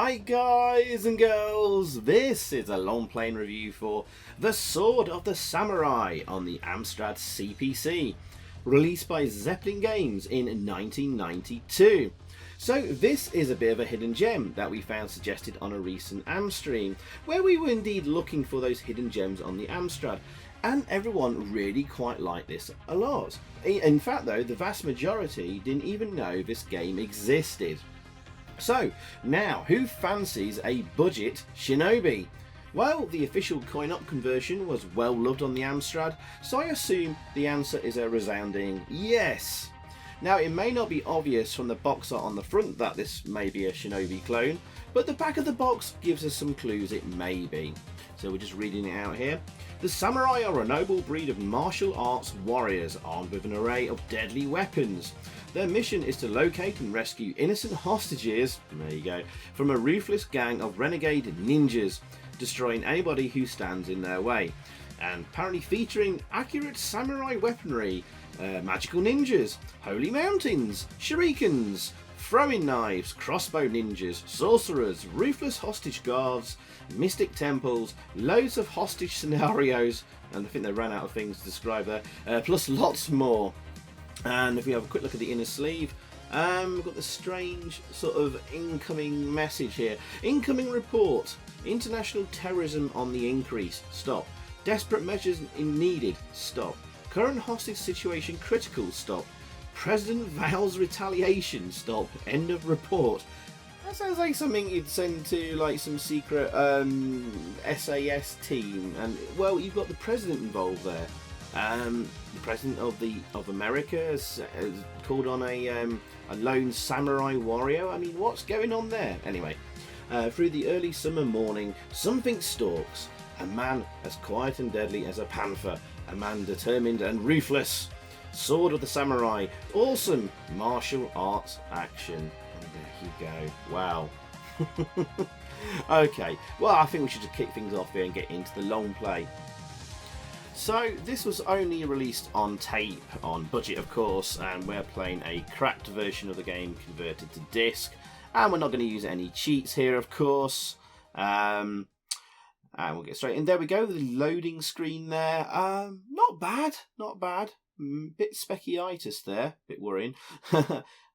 Right guys and girls, this is a long playing review for The Sword of the Samurai on the AMSTRAD CPC, released by Zeppelin Games in 1992. So this is a bit of a hidden gem that we found suggested on a recent Amstream, where we were indeed looking for those hidden gems on the Amstrad, and everyone really quite liked this a lot. In fact though, the vast majority didn't even know this game existed. So, now, who fancies a budget Shinobi? Well, the official coin-op conversion was well loved on the Amstrad, so I assume the answer is a resounding yes. Now, it may not be obvious from the box art on the front that this may be a Shinobi clone, but the back of the box gives us some clues it may be. So we're just reading it out here. The samurai are a noble breed of martial arts warriors armed with an array of deadly weapons. Their mission is to locate and rescue innocent hostages, there you go, from a ruthless gang of renegade ninjas, destroying anybody who stands in their way. And apparently featuring accurate samurai weaponry, magical ninjas, holy mountains, shurikens, throwing knives, crossbow ninjas, sorcerers, ruthless hostage guards, mystic temples, loads of hostage scenarios, and I think they ran out of things to describe there, plus lots more. And if we have a quick look at the inner sleeve, we've got the strange sort of incoming message here. Incoming report. International terrorism on the increase. Stop. Desperate measures needed. Stop. Current hostage situation critical. Stop. President vows retaliation. Stop. End of report. That sounds like something you'd send to like some secret SAS team. And well, you've got the president involved there. The president of America has called on a lone samurai warrior. I mean, what's going on there? Anyway, through the early summer morning, something stalks. A man as quiet and deadly as a panther. A man determined and ruthless. Sword of the Samurai. Awesome martial arts action. And there you go. Wow. Okay, well, I think we should just kick things off here and get into the long play. So this was only released on tape, on budget of course, and we're playing a cracked version of the game converted to disc, and we're not going to use any cheats here of course. And we'll get straight in. There we go, the loading screen there. Not bad, not bad. Bit speckyitis there, bit worrying.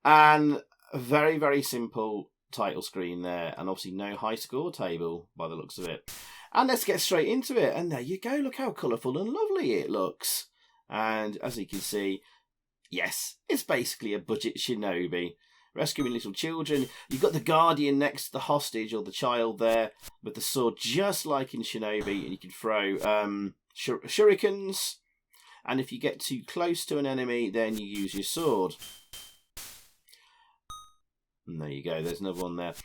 And a very, very simple title screen there, and obviously no high score table by the looks of it. And let's get straight into it. And there you go. Look how colourful and lovely it looks. And as you can see, yes, it's basically a budget Shinobi. Rescuing little children. You've got the guardian next to the hostage or the child there with the sword just like in Shinobi. And you can throw shurikens. And if you get too close to an enemy, then you use your sword. And there you go, there's another one there.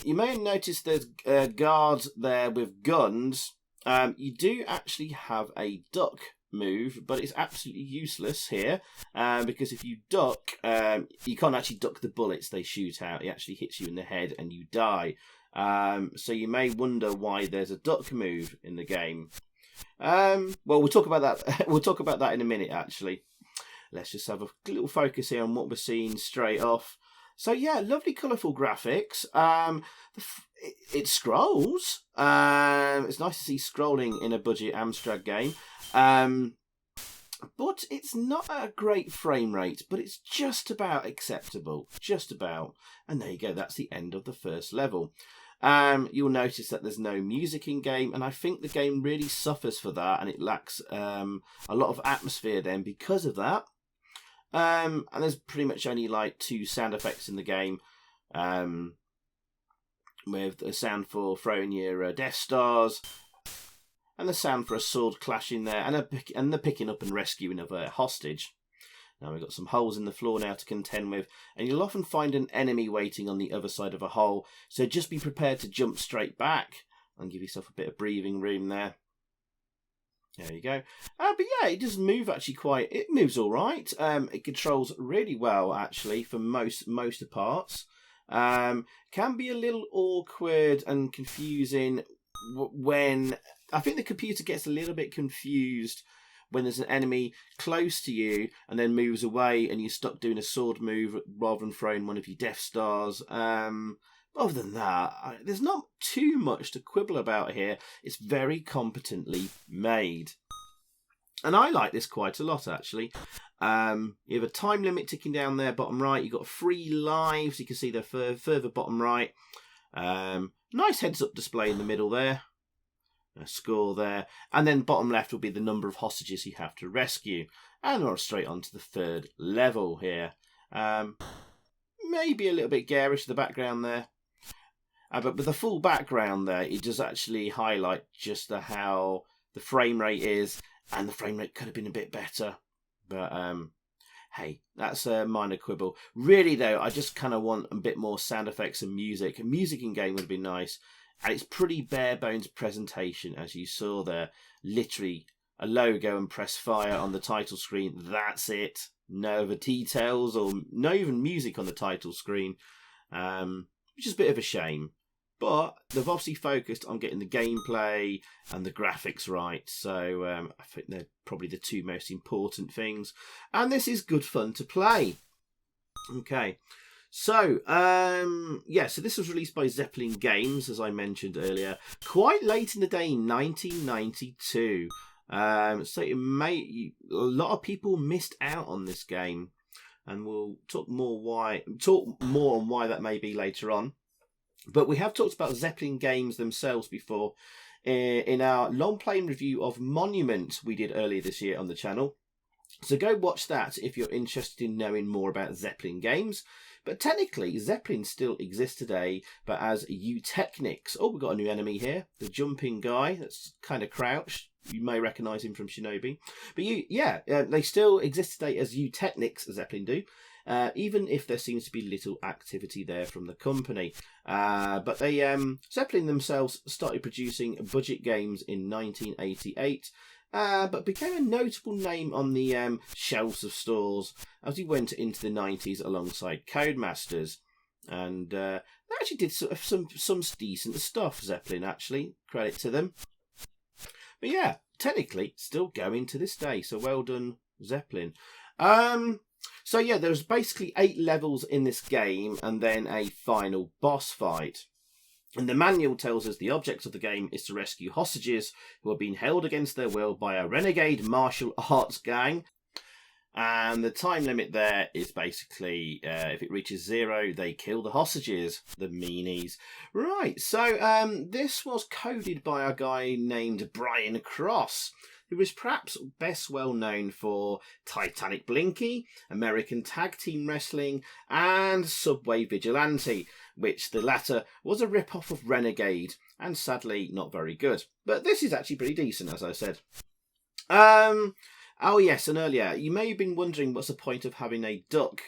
You may have noticed there's guards there with guns. You do actually have a duck move, but it's absolutely useless here. Because if you duck, you can't actually duck the bullets they shoot out. It actually hits you in the head and you die. So you may wonder why there's a duck move in the game. Well, we'll talk about that. We'll talk about that in a minute, actually. Let's just have a little focus here on what we're seeing straight off. So yeah, lovely colourful graphics. It scrolls. It's nice to see scrolling in a budget Amstrad game. But it's not at a great frame rate, but it's just about acceptable. Just about. And there you go, that's the end of the first level. You'll notice that there's no music in game, and I think the game really suffers for that, and it lacks a lot of atmosphere then because of that. And there's pretty much only like 2 sound effects in the game, with a sound for throwing your Death Stars, and the sound for a sword clashing there, and the picking up and rescuing of a hostage. Now we've got some holes in the floor now to contend with, and you'll often find an enemy waiting on the other side of a hole, so just be prepared to jump straight back and give yourself a bit of breathing room there. There you go. But yeah, it does move actually it moves all right. It controls really well actually for most parts. Can be a little awkward and confusing when I think the computer gets a little bit confused when there's an enemy close to you and then moves away and you're stuck doing a sword move rather than throwing one of your Death Stars. other than that, there's not too much to quibble about here. It's very competently made. And I like this quite a lot, actually. You have a time limit ticking down there, bottom right. You've got 3 lives. You can see the further bottom right. Nice heads-up display in the middle there. A score there. And then bottom left will be the number of hostages you have to rescue. And we're straight on to the 3rd level here. Maybe a little bit garish, the background there. But with the full background there, it does actually highlight just how the frame rate is. And the frame rate could have been a bit better. But, hey, that's a minor quibble. Really, though, I just kind of want a bit more sound effects and music. Music in game would be nice. And it's pretty bare bones presentation, as you saw there. Literally, a logo and press fire on the title screen. That's it. No other details or no even music on the title screen. Which is a bit of a shame. But they've obviously focused on getting the gameplay and the graphics right. So I think they're probably the 2 most important things. And this is good fun to play. Okay. So, so this was released by Zeppelin Games, as I mentioned earlier. Quite late in the day, 1992. So a lot of people missed out on this game. And we'll talk more on why that may be later on. But we have talked about Zeppelin Games themselves before in our long-play review of Monument we did earlier this year on the channel. So go watch that if you're interested in knowing more about Zeppelin Games. But technically, Zeppelin still exists today, but as Eutechnics. Oh, we've got a new enemy here. The jumping guy that's kind of crouched. You may recognise him from Shinobi. But they still exist today as Eutechnics, Zeppelin do. Even if there seems to be little activity there from the company. But they Zeppelin themselves started producing budget games in 1988, but became a notable name on the shelves of stores as he went into the 90s alongside Codemasters. And they actually did some decent stuff, Zeppelin, actually. Credit to them. But yeah, technically, still going to this day. So well done, Zeppelin. So yeah, there's basically 8 levels in this game and then a final boss fight. And the manual tells us the object of the game is to rescue hostages who are being held against their will by a renegade martial arts gang. And the time limit there is basically, if it reaches 0, they kill the hostages, the meanies. Right, so this was coded by a guy named Brian Cross, who was perhaps best well known for Titanic Blinky, American Tag Team Wrestling, and Subway Vigilante, which the latter was a rip-off of Renegade, and sadly not very good. But this is actually pretty decent, as I said. Oh yes, and earlier, you may have been wondering what's the point of having a duck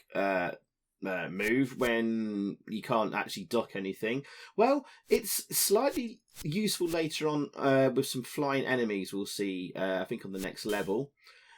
move when you can't actually duck anything. Well, it's slightly useful later on with some flying enemies we'll see, I think, on the next level,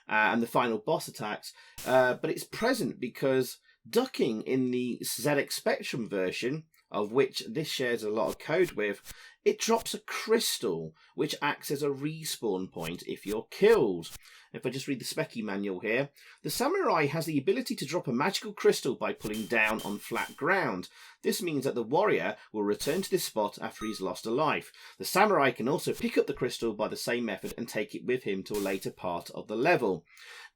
and the final boss attacks. But it's present because ducking in the ZX Spectrum version, of which this shares a lot of code with, it drops a crystal, which acts as a respawn point if you're killed. If I just read the Specky manual here, the samurai has the ability to drop a magical crystal by pulling down on flat ground. This means that the warrior will return to this spot after he's lost a life. The samurai can also pick up the crystal by the same method and take it with him to a later part of the level.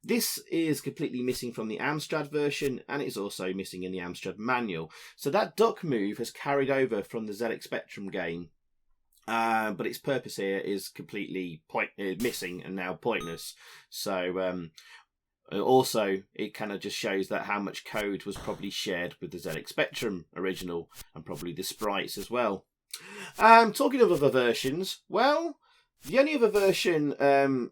This is completely missing from the Amstrad version, and it's also missing in the Amstrad manual. So that duck move has carried over from the ZX Spectrum game. But its purpose here is completely missing and now pointless. So also it kind of just shows that how much code was probably shared with the ZX Spectrum original and probably the sprites as well. Talking of other versions, well, the only other version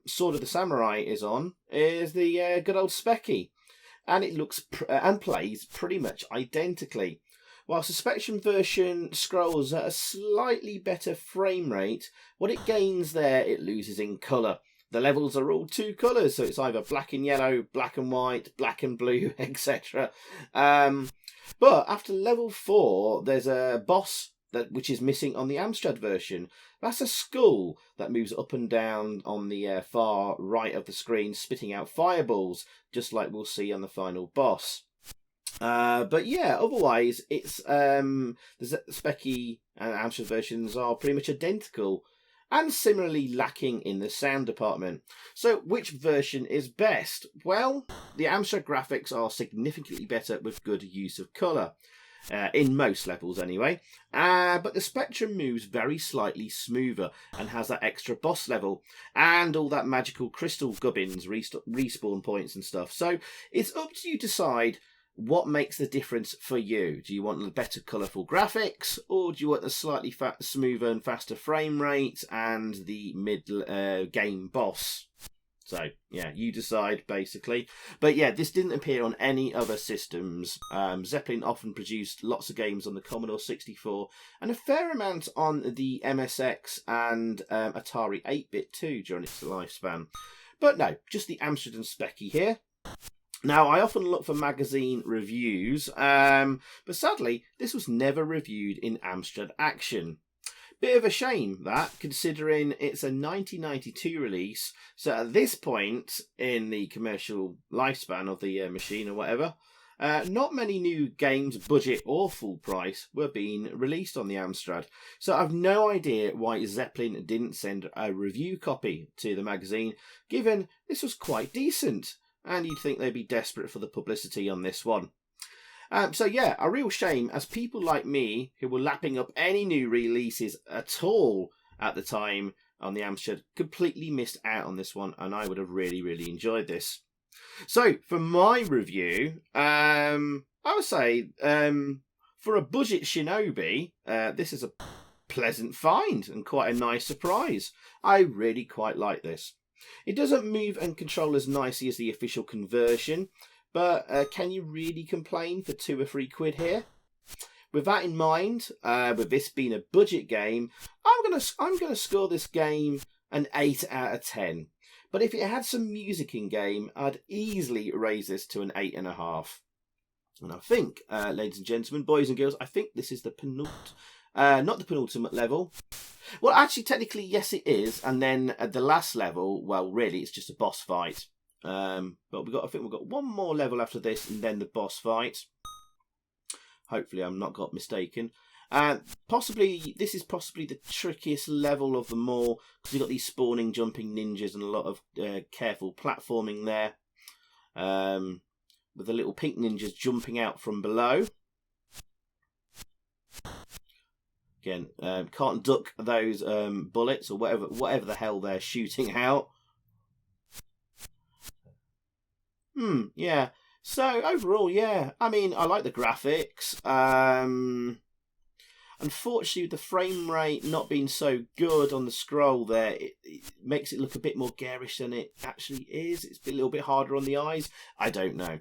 Sword of the Samurai is on is the good old Specky, and it looks and plays pretty much identically. Whilst the Spectrum version scrolls at a slightly better frame rate, what it gains there, it loses in colour. The levels are all 2 colours, so it's either black and yellow, black and white, black and blue, etc. But after level 4, there's a boss which is missing on the Amstrad version. That's a skull that moves up and down on the far right of the screen, spitting out fireballs, just like we'll see on the final boss. But yeah, otherwise, it's the Specky and Amstrad versions are pretty much identical and similarly lacking in the sound department. So which version is best? Well, the Amstrad graphics are significantly better with good use of colour. In most levels anyway, but the Spectrum moves very slightly smoother and has that extra boss level and all that magical crystal gubbins, respawn points and stuff. So it's up to you to decide what makes the difference for you. Do you want the better colourful graphics, or do you want the slightly smoother and faster frame rate and the mid-game boss? So, yeah, you decide, basically. But yeah, this didn't appear on any other systems. Zeppelin often produced lots of games on the Commodore 64 and a fair amount on the MSX and Atari 8-bit too during its lifespan. But no, just the Amstrad and Specky here. Now, I often look for magazine reviews, but sadly, this was never reviewed in Amstrad Action. Bit of a shame that, considering it's a 1992 release, so at this point in the commercial lifespan of the machine or whatever, not many new games, budget or full price, were being released on the Amstrad. So I've no idea why Zeppelin didn't send a review copy to the magazine, given this was quite decent, and you'd think they'd be desperate for the publicity on this one. So yeah, a real shame, as people like me, who were lapping up any new releases at all at the time on the Amstrad, completely missed out on this one, and I would have really, really enjoyed this. So, for my review, I would say, for a budget Shinobi, this is a pleasant find and quite a nice surprise. I really quite like this. It doesn't move and control as nicely as the official conversion, but can you really complain for £2 or £3 here? With that in mind, with this being a budget game, I'm gonna score this game an 8 out of 10. But if it had some music in game, I'd easily raise this to an 8.5. And I think, ladies and gentlemen, boys and girls, I think this is the not the penultimate level. Well, actually, technically, yes, it is. And then at the last level, well, really, it's just a boss fight. But I think we've got one more level after this, and then the boss fight. Hopefully, I'm not got mistaken. This is possibly the trickiest level of them all, because you've got these spawning, jumping ninjas and a lot of careful platforming there. With the little pink ninjas jumping out from below. Again, can't duck those bullets or whatever the hell they're shooting out. Yeah. So overall, yeah. I mean, I like the graphics. Unfortunately, the frame rate not being so good on the scroll there, it makes it look a bit more garish than it actually is. It's a little bit harder on the eyes. I don't know.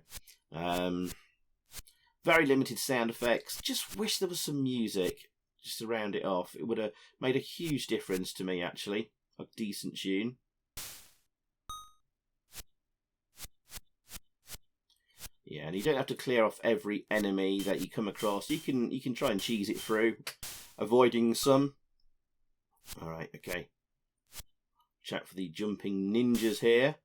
Very limited sound effects. Just wish there was some music just to round it off. It would have made a huge difference to me, actually. A decent tune. Yeah, and you don't have to clear off every enemy that you come across. You can try and cheese it through, avoiding some. Alright, okay. Check for the jumping ninjas here.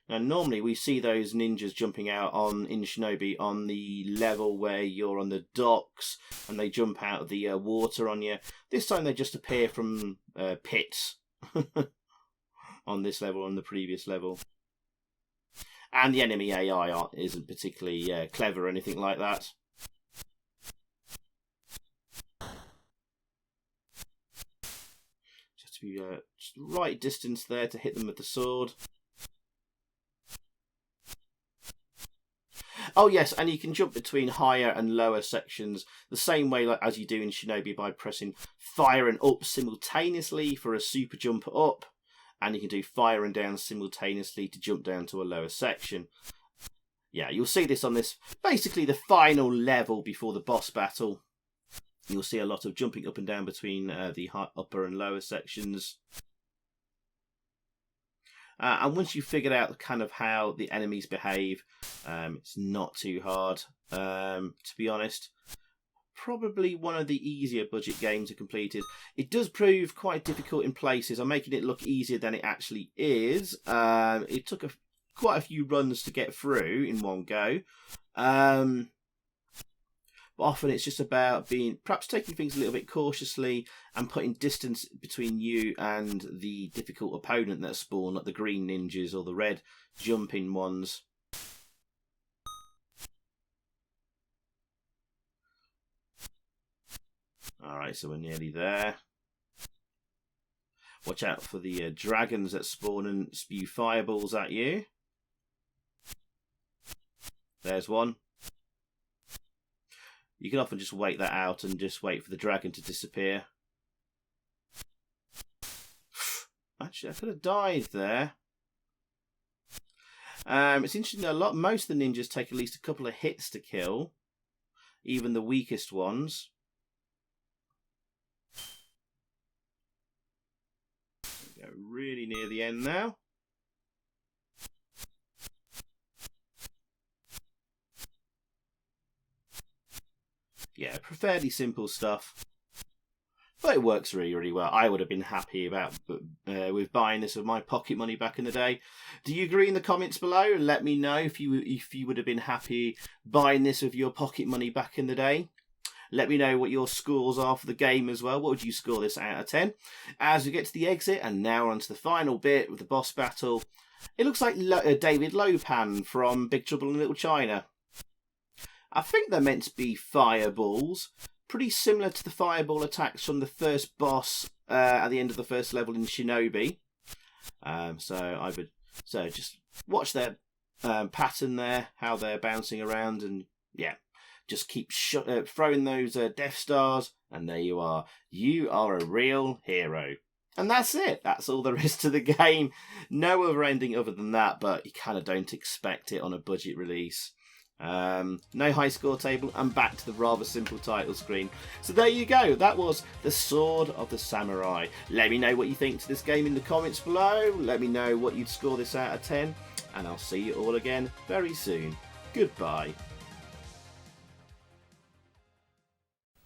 Now, normally we see those ninjas jumping out in Shinobi on the level where you're on the docks and they jump out of the water on you. This time they just appear from pits on this level, on the previous level. And the enemy AI isn't particularly clever or anything like that. Just to be just the right distance there to hit them with the sword. Oh yes, and you can jump between higher and lower sections the same way as you do in Shinobi by pressing fire and up simultaneously for a super jump up. And you can do fire and down simultaneously to jump down to a lower section. Yeah, you'll see this on this, basically the final level before the boss battle. You'll see a lot of jumping up and down between the upper and lower sections. And once you've figured out kind of how the enemies behave, it's not too hard, to be honest. Probably one of the easier budget games I completed. It does prove quite difficult in places. I'm making it look easier than it actually is. It took quite a few runs to get through in one go. But often it's just about perhaps taking things a little bit cautiously and putting distance between you and the difficult opponent that spawn, like the green ninjas or the red jumping ones. Alright, so we're nearly there. Watch out for the dragons that spawn and spew fireballs at you. There's one. You can often just wait that out and just wait for the dragon to disappear. Actually, I could have died there. It's interesting, most of the ninjas take at least a couple of hits to kill. Even the weakest ones. Go really near the end now. Yeah, fairly simple stuff, but it works really, really well. I would have been happy with buying this with my pocket money back in the day. Do you agree in the comments below? And let me know if you would have been happy buying this with your pocket money back in the day. Let me know what your scores are for the game as well. What would you score this out of 10? As we get to the exit, and now on to the final bit with the boss battle. It looks like David Lopan from Big Trouble in Little China. I think they're meant to be fireballs, pretty similar to the fireball attacks from the first boss at the end of the first level in Shinobi. So just watch their pattern there, how they're bouncing around, and yeah, just keep throwing those Death Stars, and there you are. You are a real hero. And that's it. That's all there is to the game. No other ending other than that, but you kind of don't expect it on a budget release. No high score table, and back to the rather simple title screen. So there you go, that was The Sword of the Samurai. Let me know what you think to this game in the comments below. Let me know what you'd score this out of 10, and I'll see you all again very soon. Goodbye.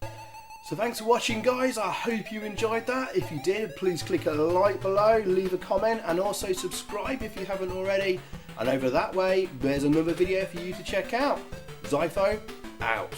So thanks for watching, guys. I hope you enjoyed that. If you did, please click a like below, leave a comment, and also subscribe if you haven't already. And over that way, there's another video for you to check out. Zypho, out.